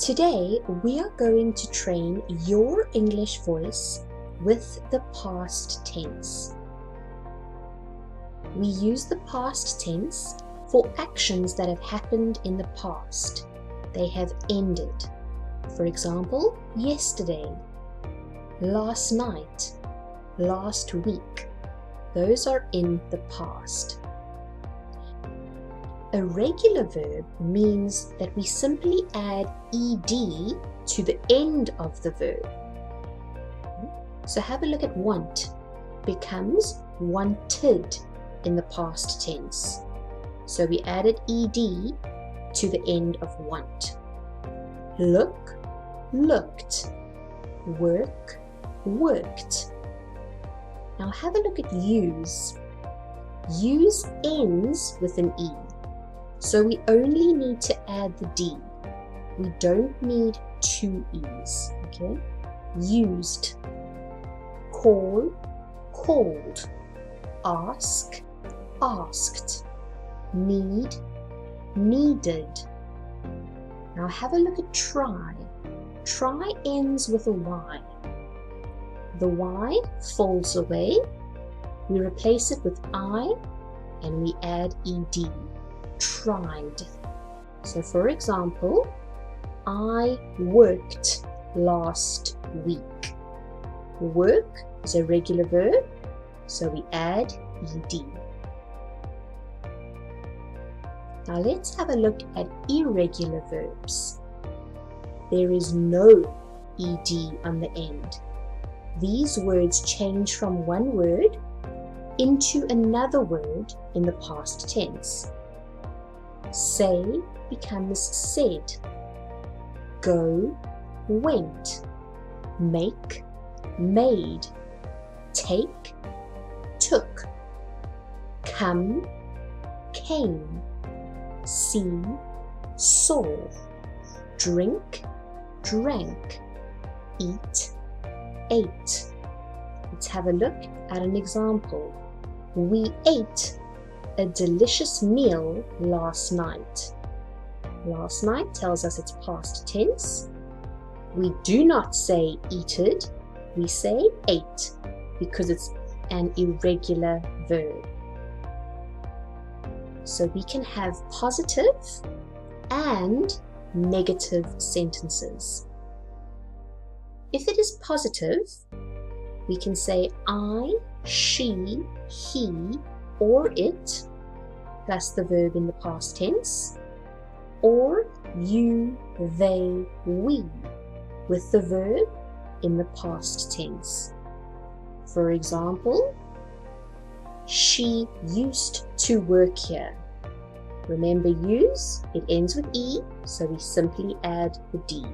Today, we are going to train your English voice with the past tense. We use the past tense for actions that have happened in the past. They have ended. For example, yesterday, last night, last week. Those are in the past. A regular verb means that we simply add ed to the end of the verb. So have a look at want. Becomes wanted in the past tense. So we added ed to the end of want. Look, looked. Work, worked. Now have a look at use. Use ends with an e. So we only need to add the D. We don't need two E's, okay? Used, call, called, ask, asked, need, needed. Now have a look at try. Try ends with a Y. The Y falls away. We replace it with I and we add ed. Tried. So for example, I worked last week. Work is a regular verb, so we add ed. Now let's have a look at irregular verbs. There is no ed on the end. These words change from one word into another word in the past tense. Say becomes said. Go, went. Make, made. Take, took. Come, came. See, saw. Drink, drank. Eat, ate. Let's have a look at an example. We ate a delicious meal last night. Last night tells us it's past tense. We do not say eated, we say ate because it's an irregular verb. So we can have positive and negative sentences. If it is positive, we can say I, she, he, or it, plus the verb in the past tense, or you, they, we, with the verb in the past tense. For example, she used to work here. Remember use, it ends with e, so we simply add the d.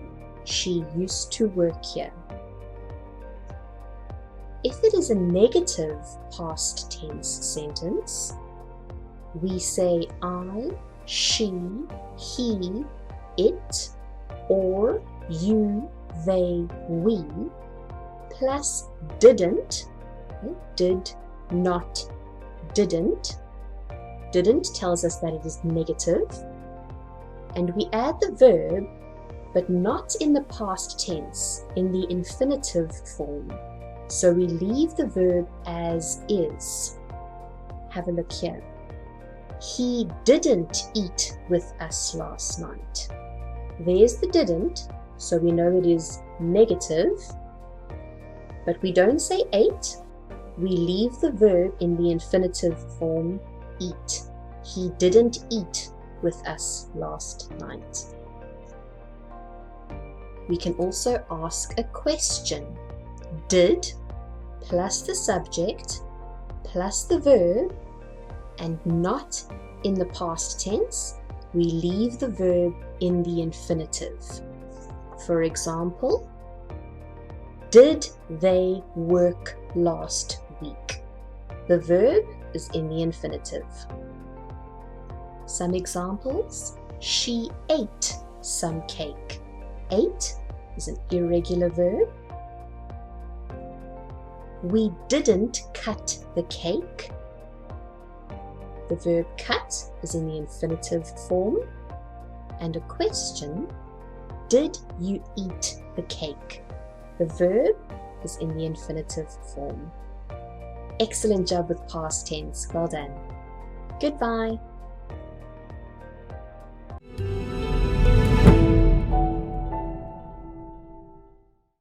She used to work here. If it is a negative past tense sentence, we say I, she, he, it, or you, they, we, plus didn't, did, not, didn't. Didn't tells us that it is negative, and we add the verb, but not in the past tense, in the infinitive form. So we leave the verb as is. Have a look here. He didn't eat with us last night. There's the didn't, so we know it is negative, but we don't say ate. We leave the verb in the infinitive form, eat. He didn't eat with us last night. We can also ask a question. Did plus the subject plus the verb, and not in the past tense, we leave the verb in the infinitive. For example, did they work last week? The verb is in the infinitive. Some examples. She ate some cake. Ate is an irregular verb. We didn't cut the cake. The verb cut is in the infinitive form. And a question, Did you eat the cake? The verb is in the infinitive form. Excellent job with past tense. Well done. Goodbye.